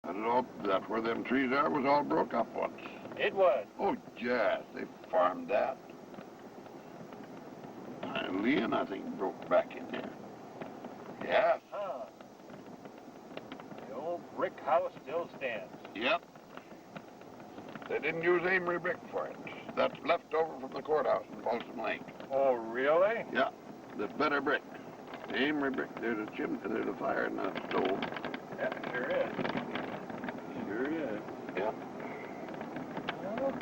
That where them trees are was all broke up once. It was. Oh, yes, they farmed that. Leon, I think, broke back in there. Yes. Huh. The old brick house still stands. Yep. They didn't use Amory brick for it. That's left over from the courthouse in Folsom Lake. Oh, really? Yeah, the better brick. The Amory brick, there's a chimney, there's a fire in the stove. Yeah, sure is. Sure is. Yeah. Okay.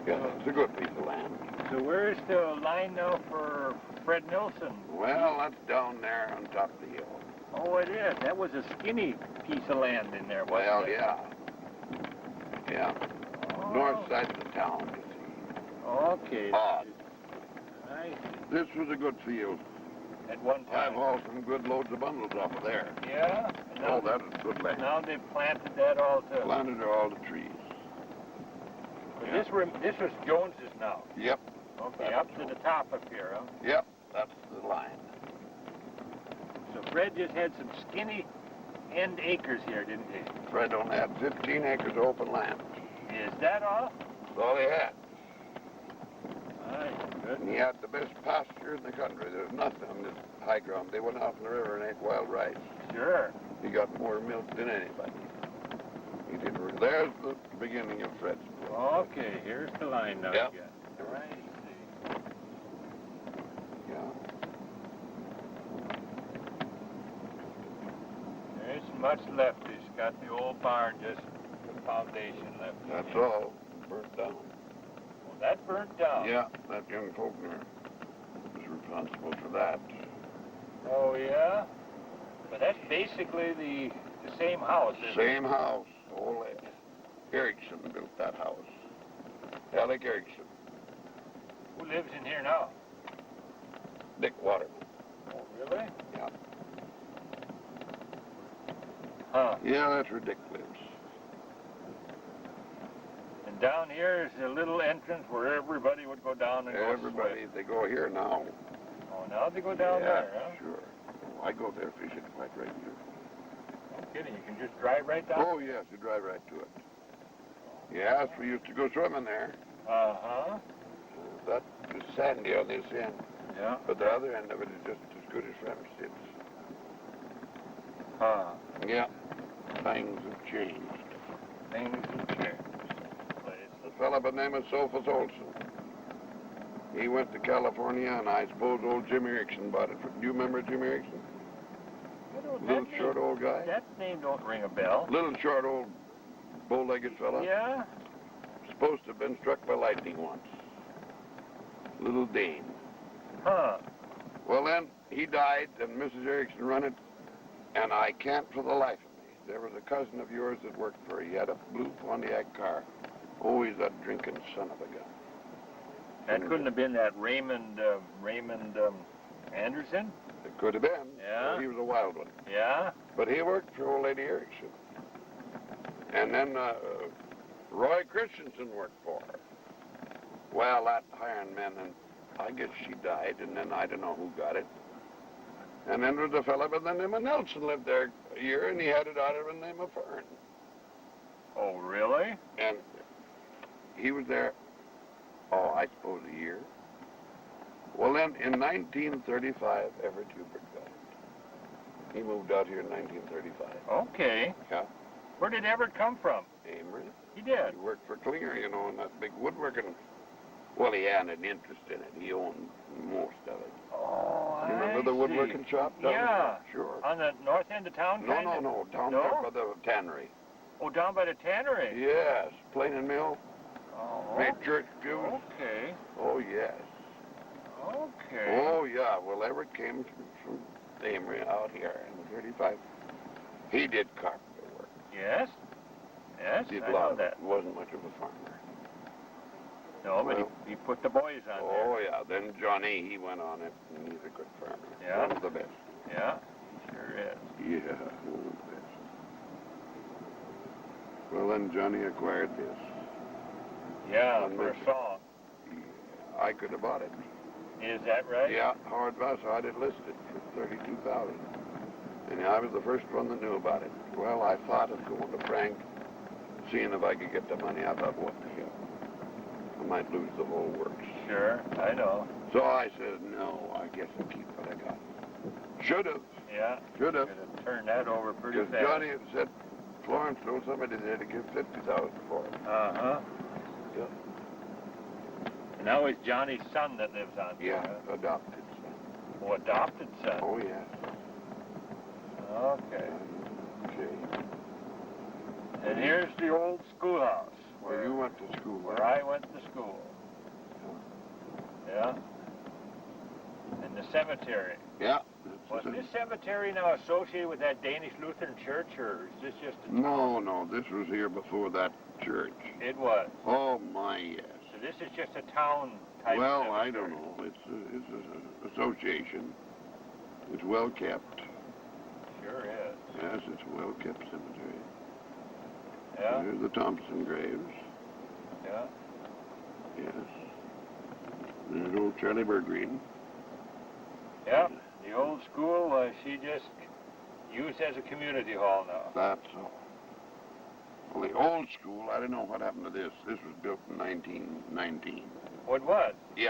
Yeah, it's a good piece of land. So where's the line now for Fred Nilsson? Well, that's down there on top of the hill. Oh, it is. That was a skinny piece of land in there, wasn't Well, it? yeah. Yeah. Oh. North side of the town, you see. Okay. Odd. I see. This was a good field. At one I've time. hauled some good loads of bundles off of there. Yeah? And Oh, that is good land. Now they've planted that all too. Planted all the trees. But this was Jones's now. Yep. Okay, up to the top up here, huh? Yep, that's the line. So Fred just had some skinny end acres here, didn't he? Fred only had 15 acres of open land. Is that all? That's all he had. Good. And he had the best pasture in the country. There's nothing on this high ground. They went out in the river and ate wild rice. Sure. He got more milk than anybody. He did. There's the beginning of Fred's. Okay, here's the line now Yep. again. Right, see. Yeah. There isn't much left. He's got the old barn, just the foundation left. That's all. Burnt down. Well, that burnt down. Yeah, that young Faulkner was responsible for that. Oh, yeah? But that's basically the same house, isn't it? Same house. Old Erickson built that house. Alec Erickson. Who lives in here now? Dick Waterman. Oh, really? Yeah. Huh. Yeah, that's where Dick lives. And down here is a little entrance where everybody would go down and Everybody, go they go here now. Oh, now they go down there, huh? Sure. Oh, I go there fishing quite regularly. No kidding, you can just drive right down? Oh, yes, you drive right to it. Yes, we used to go swimming there. Uh-huh. That is sandy on this end. Yeah. But the other end of it is just as good as Ramstead's. Huh. Yeah. Things have changed. Things have changed. A fellow by the name of Sophus Olson. He went to California, and I suppose old Jim Erickson bought it. Do you remember Jim Erickson? Little short old guy? That name don't ring a bell. Little short old bow-legged fella. Yeah? Supposed to have been struck by lightning once. Little Dane. Huh. Well, then, he died, and Mrs. Erickson run it, and I can't for the life of me. There was a cousin of yours that worked for her. He had a blue Pontiac car. Oh, he's a drinking son of a gun. That couldn't have been that Raymond Anderson? It could have been. Yeah? He was a wild one. Yeah? But he worked for old lady Erickson. And then Roy Christensen worked for her. Well, that hiring man, and I guess she died, and then I don't know who got it. And then there was a fellow by the name of Nelson lived there a year, and he had it out of the name of Fern. Oh, really? And he was there, oh, I suppose a year. Well, then, in 1935, Everett Hubert died. He moved out here in 1935. Okay. Yeah. Where did Everett come from? Amory. He did. He worked for Klinger, you know, in that big woodworking. Well, he had an interest in it. He owned most of it. Oh, You remember the woodworking shop down Yeah. there? Sure. On the north end of town? No, kinda? no, down No? there by the tannery. Oh, down by the tannery? Yes, Plain and Mill. Oh, Made church pews. okay. Oh, yes. Okay. Oh, yeah. Well, Everett came from Amory out here in 35. He did carpenter work. Yes? Yes, Did I a lot know of that. it. Wasn't much of a farmer. No, but Well- he put the boys on there. Oh, yeah. Then Johnny, he went on it, and he's a good farmer. Yeah? One of the best. Yeah, he sure is. Yeah, one of the best. Well, then Johnny acquired this. Yeah, And for a this- song. I could have bought it. Is that right? Yeah, Howard Voss had it listed for $32,000. And I was the first one that knew about it. Well, I thought of going to Frank, seeing if I could get the money. I thought, what the hell? I might lose the whole works. Sure, I know. So I said, no, I guess I'll keep what I got. Should have. Yeah. Should have. Could have turned that over pretty Because fast. Johnny had said, Florence told somebody they had to give $50,000 for it. Uh-huh. Yeah. And now it's Johnny's son that lives on here. Yeah, Huh? adopted son. Oh, adopted son. Oh, yes. Okay. Okay. And here's the old schoolhouse. Where you went to school. Where I went to school. Yeah. And the cemetery. Yeah. Was this cemetery now associated with that Danish Lutheran church, or is this just a No, no, this was here before that church. It was. Oh, my, yes. So this is just a town type Well, cemetery. I don't know. It's an association. It's well kept. Sure is. Yes, it's a well kept cemetery. Yeah. There's the Thompson graves. Yeah. Yes. There's old Charlie Bergreen. Yeah. The old school, she just used as a community hall now. That's all. Well, the old school, I don't know what happened to this. This was built in 1919. What was? Yeah.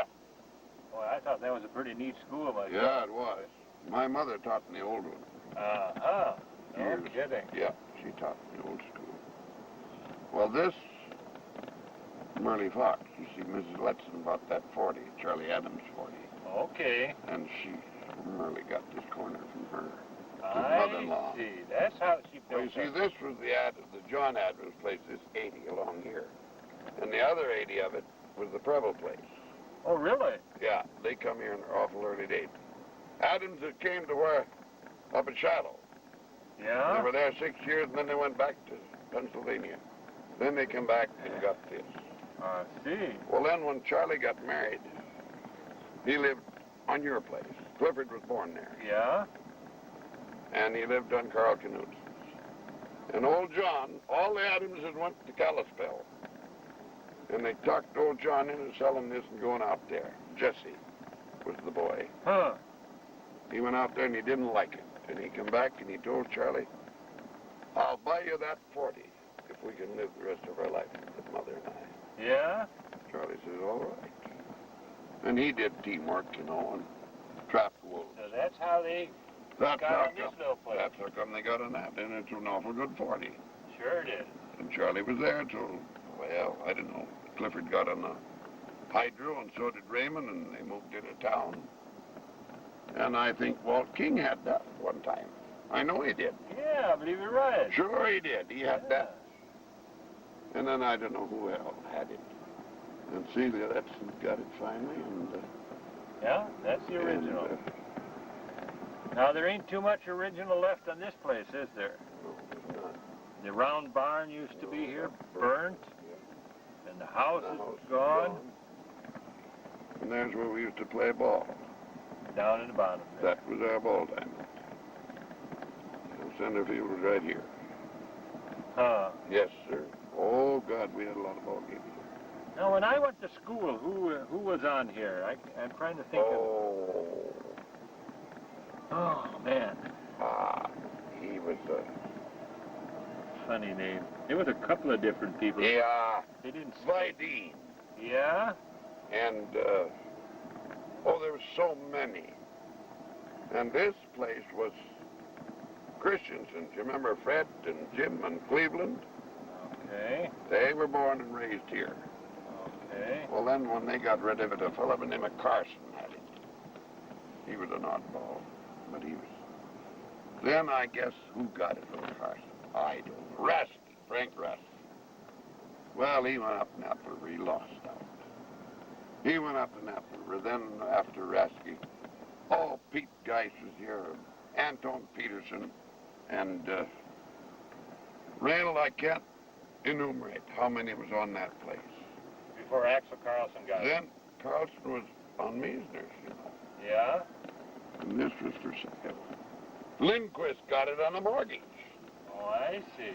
Well, I thought that was a pretty neat school myself. Yeah, it was. My mother taught in the old one. Uh-huh. No Years. kidding. Yeah, she taught in the old school. Well, this, Merle Fox, you see, Mrs. Letson bought that 40, Charlie Adams 40. Okay. And Merle got this corner from her. I mother-in-law. see. That's how she Well, built you see, it. this was the John Adams place, this 80 along here. And the other 80 of it was the Preble place. Oh, really? Yeah, they come here in awful early days. Adams that came to where, up at Shiloh. Yeah? They were there 6 years, and then they went back to Pennsylvania. Then they came back and got this. I see. Well, then when Charlie got married, he lived on your place. Clifford was born there. Yeah? And he lived on Carl Knutson's. And old John, all the Adamses went to Kalispell. And they talked old John into selling this and going out there. Jesse was the boy. Huh. He went out there and he didn't like it. And he come back and he told Charlie, I'll buy you that 40 if we can live the rest of our life with Mother and I. Yeah? Charlie says, all right. And he did teamwork, you know, and trapped wolves. So that's how they That's got how on this come. little place. That's how come they got on that. And it's an awful good 40. Sure it is. And Charlie was there till, well, I don't know. Clifford got on the hydro, and so did Raymond, and they moved into town. And I think Walt King had that one time. I know he did. Yeah, I believe you're right. Sure he did. He had that. And then I don't know who else had it. And Celia, that's got it finally. And Yeah, that's the original. Now, there ain't too much original left on this place, is there? no, it's not. The round barn used to be here, burnt, and the house The is house is gone, And there's where we used to play ball. down in the bottom there. That was our ball diamond. The center field was right here. Huh. Yes, sir. Oh, God, we had a lot of ball games. Now, when I went to school, who was on here? I'm trying to think Oh, Oh, man. he was a... Funny name. There was a couple of different people. Yeah, They didn't... Vidine. Yeah? And, there were so many. And this place was Christensen's. You remember Fred and Jim and Cleveland? Okay. They were born and raised here. Okay. Well, then when they got rid of it, a fellow by the name of Carson had it. He was an oddball, but he was. Then I guess who got it from Carson? I don't know. Rasky, Frank Rasky. Well, he went up Nap River. He lost out. He went up to Nap River. Then after Rasky, Pete Geis was here, Anton Peterson, and Randall, I can't enumerate how many was on that place. Before Axel Carlson got it. Then Carlson was on Meisner's, you know. Yeah? And this was for sale. Lindquist got it on a mortgage. Oh, I see.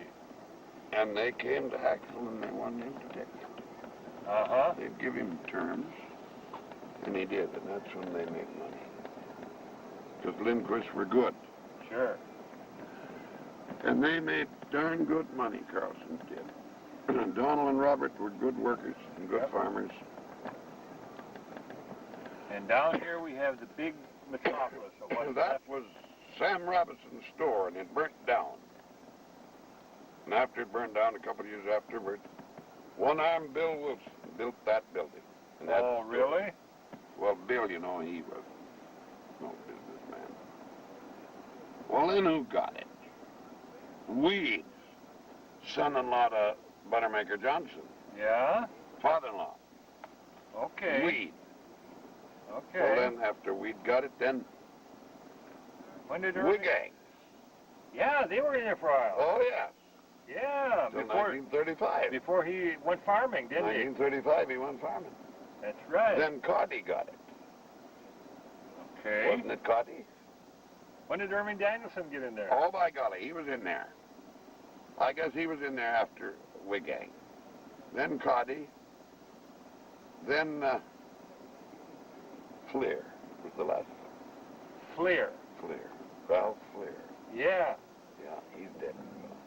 And they came to Axel and they wanted him to take it. Uh-huh. They'd give him terms, and he did, and that's when they made money. Because Lindquist were good. Sure. And they made darn good money, Carlson did. Donald and Robert were good workers and good farmers. And down here we have the big metropolis of what's That left. was Sam Robinson's store, and it burnt down. And after it burned down, a couple of years afterward, one-armed Bill Wilson built that building. And that Oh, really? Well, Bill, you know, he was no businessman. Well, then who got it? Weeds, son-in-law to Buttermaker Johnson. Yeah? Father-in-law. Okay. Weed. Okay. Well, then after Weed got it, then When did Wigang. Yeah, they were in there for a while. Oh, yes. Yeah, Till before 1935. before he went farming, didn't he? 1935, he went farming. That's right. Then Coddy got it. Okay. Wasn't it Coddy? When did Irving Danielson get in there? Oh, by golly, he was in there. I guess he was in there after Wigang. Then Coddy. Then Fleer was the last one. Fleer. Fleer. Ralph Fleer. Yeah. Yeah, he's dead.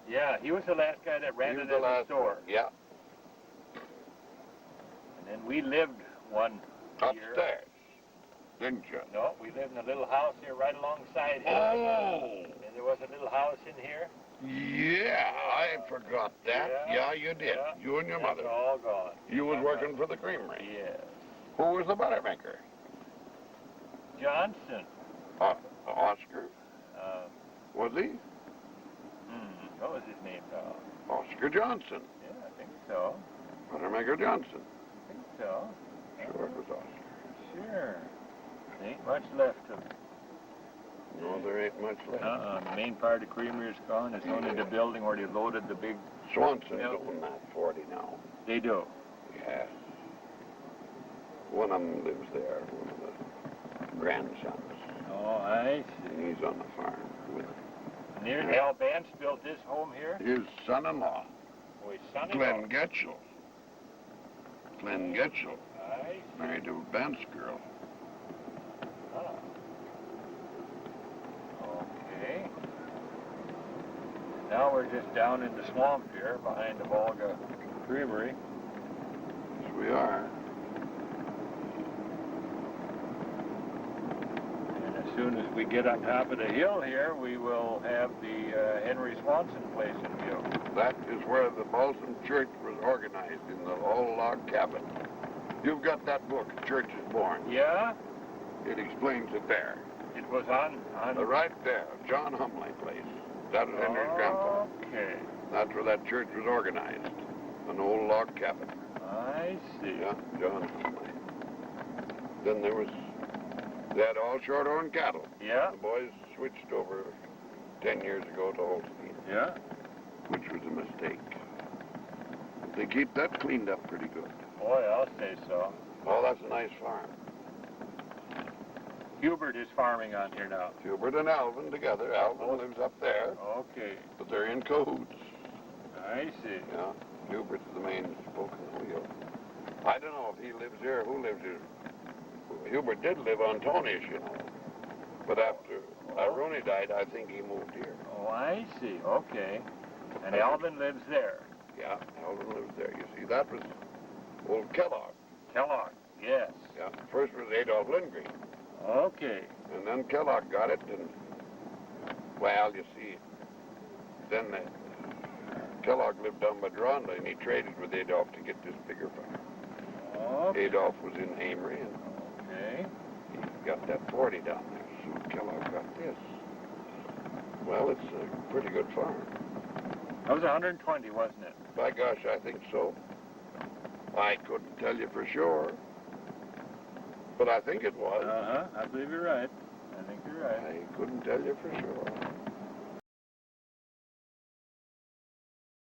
Yeah, he was the last guy that ran He it was at the the last store. one. Yeah, And then we lived one year. upstairs. Didn't you? No, we lived in a little house here right alongside here. Oh! And there was a little house in here. Yeah, I forgot that. Yeah, you did. Yeah. You and your That's mother. all gone. You was working for the creamery. Yes. Who was the buttermaker? Johnson. Oscar. Was he? What was his name now? Oscar Johnson. Yeah, I think so. Buttermaker Johnson. I think so. Sure it was Oscar. Sure. Ain't much left of it. No, there ain't much left. The main part of the creamery is gone. It's only the building where they loaded the big... Swanson's Yep. own that 40 now. They do. Yes. One of them lives there, one of the grandsons. Oh, I see. And he's on the farm with Near Al Bance built this home here. his son-in-law, Oh, his son-in-law. Glenn Getchell. Glenn Getchell, I see. married to a Bance girl. Ah. Okay. Now we're just down in the swamp here behind the Volga Creamery. Yes, we are. And as soon as we get on top of the hill here, we will have the Henry Swanson place in view. That is where the Balsam Church was organized, in the old log cabin. You've got that book, Church is Born. Yeah? It explains it there. It was on... Right there, John Humley place. That was Henry's grandpa. Okay. That's where that church was organized. An old log cabin. I see. Yeah, John Humley. Then they had all short-horn cattle. Yeah? The boys switched over 10 years ago to Holstein, Yeah? which was a mistake. But they keep that cleaned up pretty good. Boy, I'll say so. Oh, that's a nice farm. Hubert is farming on here now. Hubert and Alvin together. Alvin lives up there, Okay. but they're in cahoots. I see. Yeah, Hubert's the main spoke in the wheel. I don't know if he lives here, who lives here. Hubert did live on Tony's, you know. But after Rooney died, I think he moved here. Oh, I see. Okay. And Alvin lives there. Yeah, Alvin lives there. You see, that was old Kellogg. Kellogg. Yes. Yeah, first was Adolph Lindgren. Okay. And then Kellogg got it, and, well, you see, then Kellogg lived down by Deronda, and he traded with Adolph to get this bigger farm. Okay. Adolph was in Amory, and Okay. he got that 40 down there, so Kellogg got this. Well, it's a pretty good farm. That was 120, wasn't it? By gosh, I think so. I couldn't tell you for sure, but I think it was. I believe you're right. I think you're right. I couldn't tell you for sure.